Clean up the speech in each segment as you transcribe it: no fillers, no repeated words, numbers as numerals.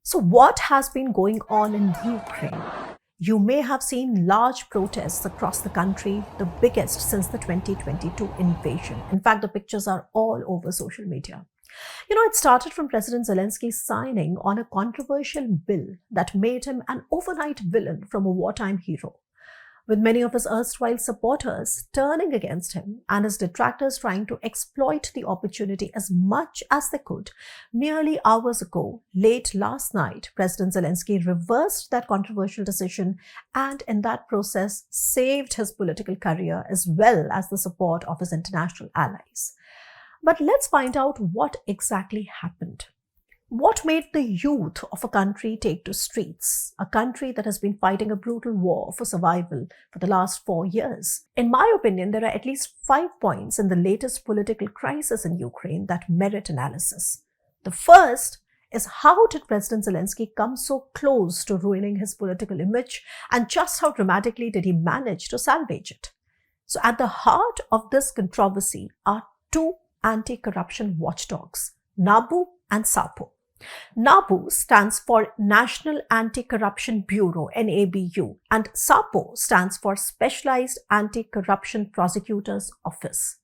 So what has been going on in Ukraine? You may have seen large protests across the country, the biggest since the 2022 invasion. In fact, the pictures are all over social media. It started from President Zelensky signing on a controversial bill that made him an overnight villain from a wartime hero, with many of his erstwhile supporters turning against him and his detractors trying to exploit the opportunity as much as they could. Merely hours ago, late last night, President Zelensky reversed that controversial decision and in that process saved his political career as well as the support of his international allies. But let's find out what exactly happened. What made the youth of a country take to streets, a country that has been fighting a brutal war for survival for the last 4 years? In my opinion, there are at least 5 points in the latest political crisis in Ukraine that merit analysis. The first is, how did President Zelensky come so close to ruining his political image, and just how dramatically did he manage to salvage it? So at the heart of this controversy are two anti-corruption watchdogs, NABU and SAPO. NABU stands for National Anti-Corruption Bureau, NABU, and SAPO stands for Specialized Anti-Corruption Prosecutor's Office.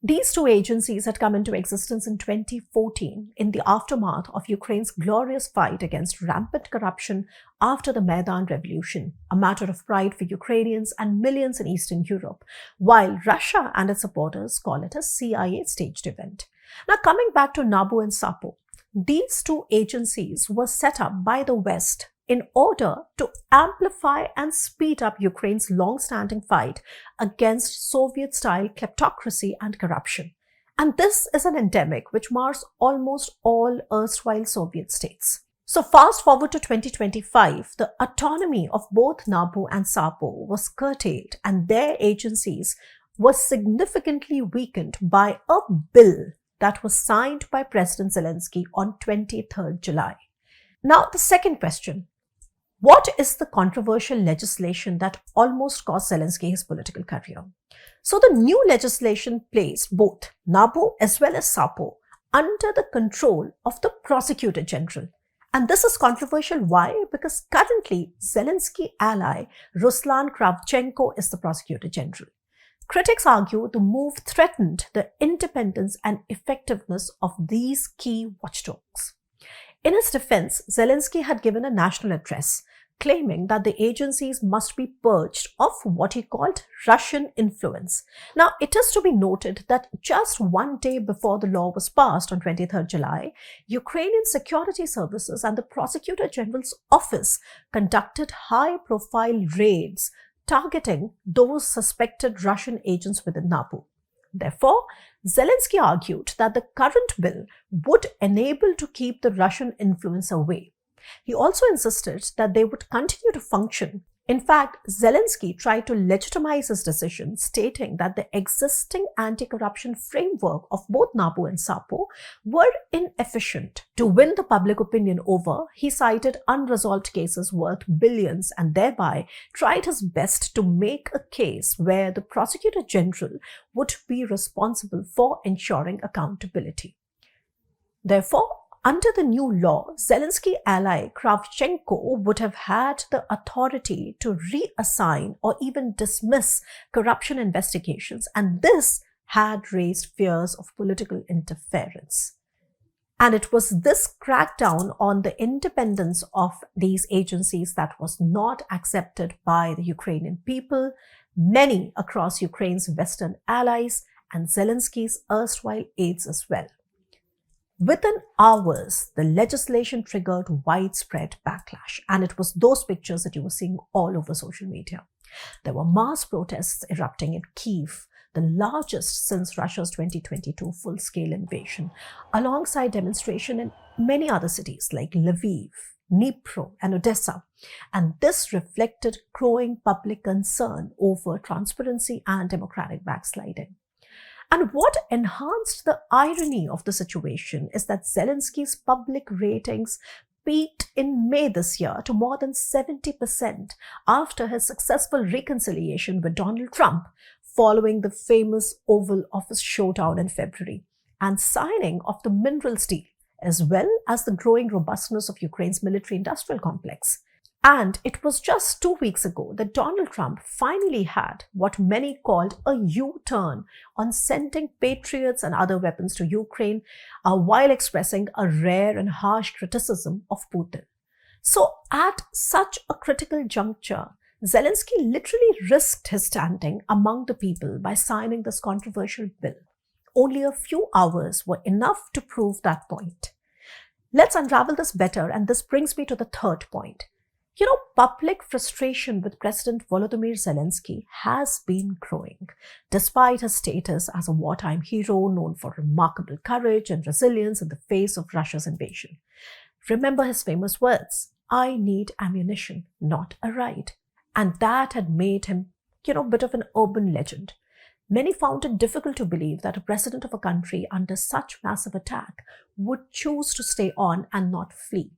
These two agencies had come into existence in 2014 in the aftermath of Ukraine's glorious fight against rampant corruption after the Maidan Revolution, a matter of pride for Ukrainians and millions in Eastern Europe, while Russia and its supporters call it a CIA staged event. Now, coming back to NABU and SAPO, these two agencies were set up by the West in order to amplify and speed up Ukraine's long-standing fight against Soviet-style kleptocracy and corruption. And this is an endemic which mars almost all erstwhile Soviet states. So fast forward to 2025, the autonomy of both NABU and SAPO was curtailed and their agencies were significantly weakened by a bill that was signed by President Zelensky on 23rd July. Now, the second question. What is the controversial legislation that almost cost Zelensky his political career? So the new legislation placed both NABU as well as SAPO under the control of the Prosecutor General. And this is controversial. Why? Because currently Zelensky ally Ruslan Kravchenko is the Prosecutor General. Critics argue the move threatened the independence and effectiveness of these key watchdogs. In his defense, Zelensky had given a national address claiming that the agencies must be purged of what he called Russian influence. Now, it is to be noted that just one day before the law was passed on 23rd July, Ukrainian security services and the Prosecutor General's office conducted high-profile raids targeting those suspected Russian agents within NABU. Therefore, Zelensky argued that the current bill would enable to keep the Russian influence away. He also insisted that they would continue to function. In fact, Zelensky tried to legitimize his decision, stating that the existing anti-corruption framework of both NABU and SAPO were inefficient. To win the public opinion over, he cited unresolved cases worth billions and thereby tried his best to make a case where the Prosecutor General would be responsible for ensuring accountability. Therefore, under the new law, Zelensky ally Kravchenko would have had the authority to reassign or even dismiss corruption investigations, and this had raised fears of political interference. And it was this crackdown on the independence of these agencies that was not accepted by the Ukrainian people, many across Ukraine's Western allies, and Zelensky's erstwhile aides as well. Within hours, the legislation triggered widespread backlash, and it was those pictures that you were seeing all over social media. There were mass protests erupting in Kyiv, the largest since Russia's 2022 full-scale invasion, alongside demonstration in many other cities like Lviv, Dnipro, and Odessa. And this reflected growing public concern over transparency and democratic backsliding. And what enhanced the irony of the situation is that Zelensky's public ratings peaked in May this year to more than 70% after his successful reconciliation with Donald Trump following the famous Oval Office showdown in February and signing of the minerals deal as well as the growing robustness of Ukraine's military-industrial complex. And it was just 2 weeks ago that Donald Trump finally had what many called a U-turn on sending patriots and other weapons to Ukraine while expressing a rare and harsh criticism of Putin. So at such a critical juncture, Zelensky literally risked his standing among the people by signing this controversial bill. Only a few hours were enough to prove that point. Let's unravel this better, and this brings me to the third point. Public frustration with President Volodymyr Zelensky has been growing, despite his status as a wartime hero known for remarkable courage and resilience in the face of Russia's invasion. Remember his famous words, "I need ammunition, not a ride." And that had made him, a bit of an urban legend. Many found it difficult to believe that a president of a country under such massive attack would choose to stay on and not flee.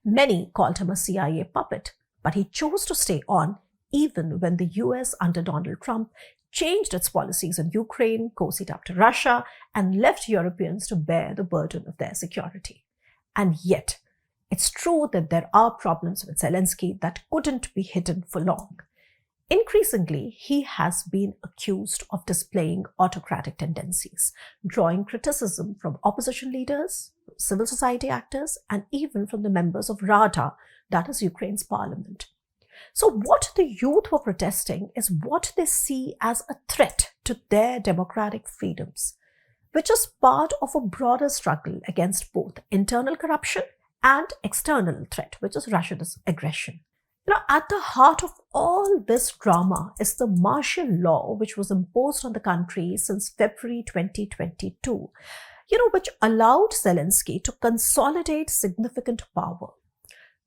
Many called him a CIA puppet, but he chose to stay on even when the US under Donald Trump changed its policies on Ukraine, cozied up to Russia, and left Europeans to bear the burden of their security. And yet, it's true that there are problems with Zelensky that couldn't be hidden for long. Increasingly, he has been accused of displaying autocratic tendencies, drawing criticism from opposition leaders, civil society actors, and even from the members of Rada, that is Ukraine's parliament. So what the youth were protesting is what they see as a threat to their democratic freedoms, which is part of a broader struggle against both internal corruption and external threat, which is Russia's aggression. At the heart of all this drama is the martial law, which was imposed on the country since February 2022, which allowed Zelensky to consolidate significant power.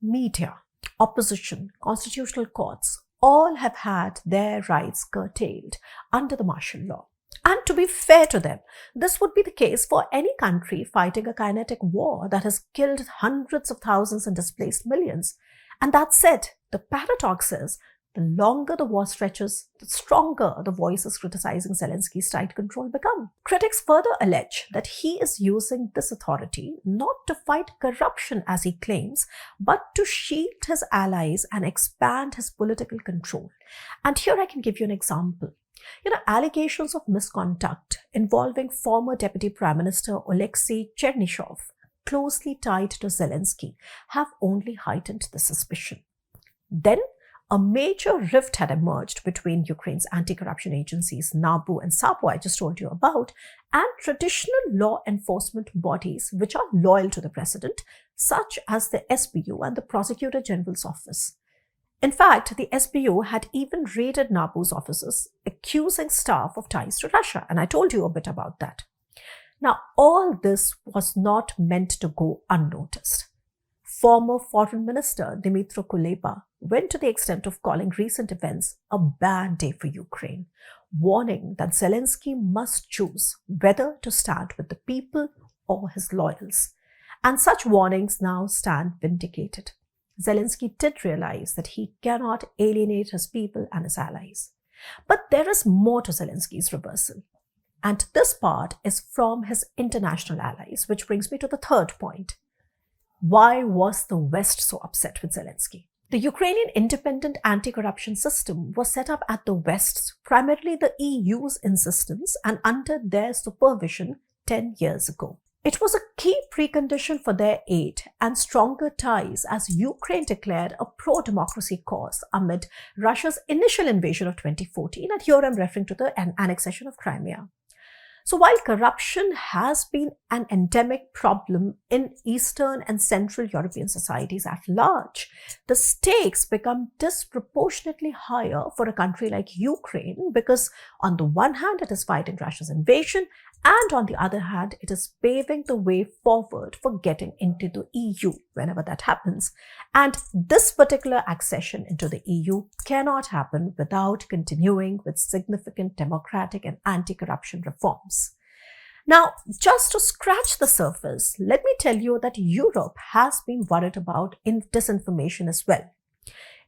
Media, opposition, constitutional courts, all have had their rights curtailed under the martial law. And to be fair to them, this would be the case for any country fighting a kinetic war that has killed hundreds of thousands and displaced millions. And that said, the paradox is, the longer the war stretches, the stronger the voices criticizing Zelensky's tight control become. Critics further allege that he is using this authority not to fight corruption as he claims, but to shield his allies and expand his political control. And here I can give you an example. Allegations of misconduct involving former Deputy Prime Minister Oleksiy Chernyshov, closely tied to Zelensky, have only heightened the suspicion. Then, a major rift had emerged between Ukraine's anti-corruption agencies NABU and SAPO, I just told you about, and traditional law enforcement bodies which are loyal to the president, such as the SBU and the Prosecutor General's office. In fact, the SBU had even raided NABU's offices, accusing staff of ties to Russia, and I told you a bit about that. Now, all this was not meant to go unnoticed. Former Foreign Minister Dmytro Kuleba went to the extent of calling recent events a bad day for Ukraine, warning that Zelensky must choose whether to stand with the people or his loyals. And such warnings now stand vindicated. Zelensky did realize that he cannot alienate his people and his allies. But there is more to Zelensky's reversal. And this part is from his international allies, which brings me to the third point. Why was the West so upset with Zelensky? The Ukrainian independent anti-corruption system was set up at the West's, primarily the EU's insistence and under their supervision 10 years ago. It was a key precondition for their aid and stronger ties as Ukraine declared a pro-democracy cause amid Russia's initial invasion of 2014, and here I'm referring to the annexation of Crimea. So while corruption has been an endemic problem in Eastern and Central European societies at large, the stakes become disproportionately higher for a country like Ukraine because on the one hand, it is fighting Russia's invasion, and on the other hand, it is paving the way forward for getting into the EU whenever that happens. And this particular accession into the EU cannot happen without continuing with significant democratic and anti-corruption reforms. Now, just to scratch the surface, let me tell you that Europe has been worried about disinformation as well.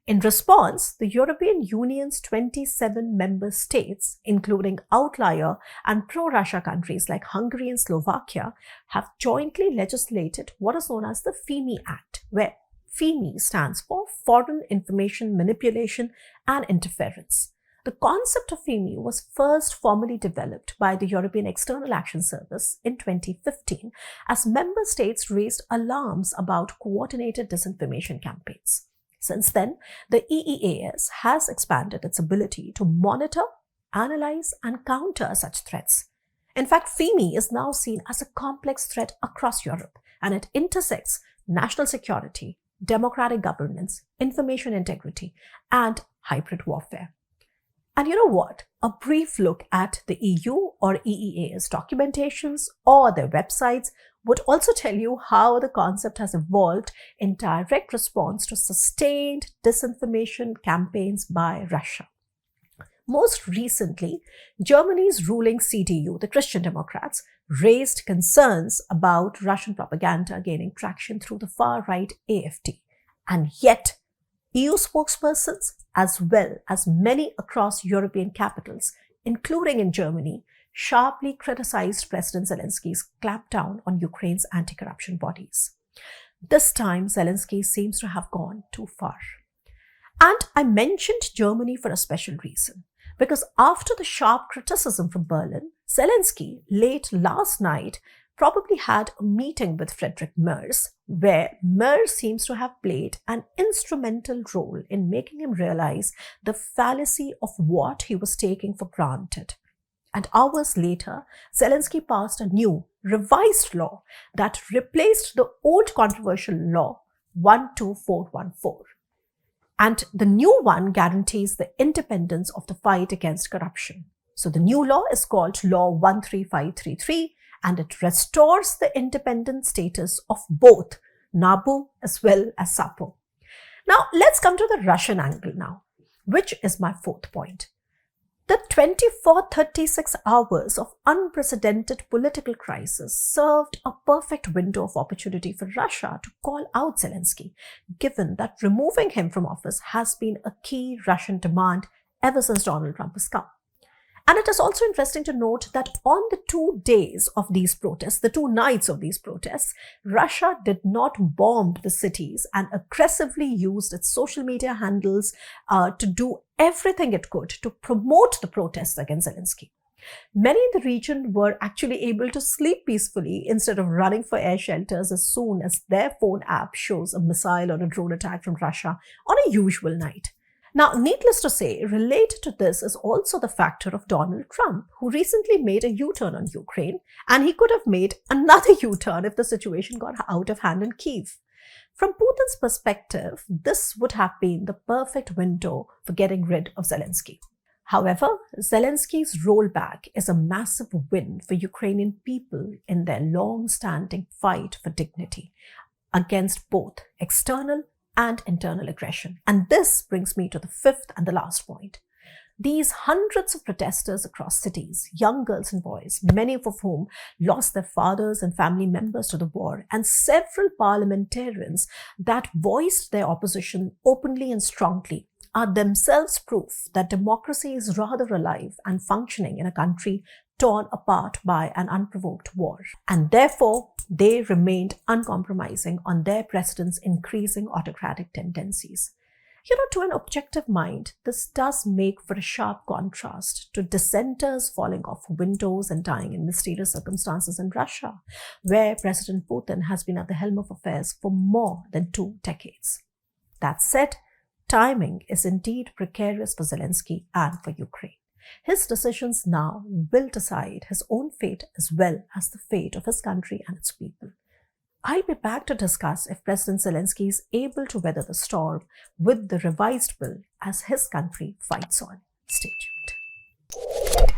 In response, the European Union's 27 member states, including outlier and pro-Russia countries like Hungary and Slovakia, have jointly legislated what is known as the FIMI Act, where FIMI stands for Foreign Information Manipulation and Interference. The concept of FIMI was first formally developed by the European External Action Service in 2015 as member states raised alarms about coordinated disinformation campaigns. Since then, the EEAS has expanded its ability to monitor, analyze, and counter such threats. In fact, FIMI is now seen as a complex threat across Europe, and it intersects national security, democratic governance, information integrity, and hybrid warfare. And you know what? A brief look at the EU or EEAS documentations or their websites would also tell you how the concept has evolved in direct response to sustained disinformation campaigns by Russia. Most recently, Germany's ruling CDU, the Christian Democrats, raised concerns about Russian propaganda gaining traction through the far-right AfD. And yet, EU spokespersons, as well as many across European capitals, including in Germany, sharply criticized President Zelensky's clampdown on Ukraine's anti-corruption bodies. This time, Zelensky seems to have gone too far. And I mentioned Germany for a special reason, because after the sharp criticism from Berlin, Zelensky, late last night, probably had a meeting with Friedrich Merz, where Merz seems to have played an instrumental role in making him realize the fallacy of what he was taking for granted. And hours later, Zelensky passed a new, revised law that replaced the old controversial law 12414. And the new one guarantees the independence of the fight against corruption. So the new law is called Law 13533, and it restores the independent status of both NABU as well as SAPO. Now, let's come to the Russian angle now, which is my fourth point. The 36 hours of unprecedented political crisis served a perfect window of opportunity for Russia to call out Zelensky, given that removing him from office has been a key Russian demand ever since Donald Trump has come. And it is also interesting to note that on the 2 days of these protests, the 2 nights of these protests, Russia did not bomb the cities and aggressively used its social media handles to do everything it could to promote the protests against Zelensky. Many in the region were actually able to sleep peacefully instead of running for air shelters as soon as their phone app shows a missile or a drone attack from Russia on a usual night. Now, needless to say, related to this is also the factor of Donald Trump, who recently made a U-turn on Ukraine, and he could have made another U-turn if the situation got out of hand in Kyiv. From Putin's perspective, this would have been the perfect window for getting rid of Zelensky. However, Zelensky's rollback is a massive win for Ukrainian people in their long-standing fight for dignity against both external and internal aggression. And this brings me to the fifth and the last point. These hundreds of protesters across cities, young girls and boys, many of whom lost their fathers and family members to the war, and several parliamentarians that voiced their opposition openly and strongly, are themselves proof that democracy is rather alive and functioning in a country torn apart by an unprovoked war. And therefore, they remained uncompromising on their president's increasing autocratic tendencies. To an objective mind, this does make for a sharp contrast to dissenters falling off windows and dying in mysterious circumstances in Russia, where President Putin has been at the helm of affairs for more than 2 decades. That said, timing is indeed precarious for Zelensky and for Ukraine. His decisions now will decide his own fate as well as the fate of his country and its people. I'll be back to discuss if President Zelensky is able to weather the storm with the revised bill as his country fights on. Stay tuned.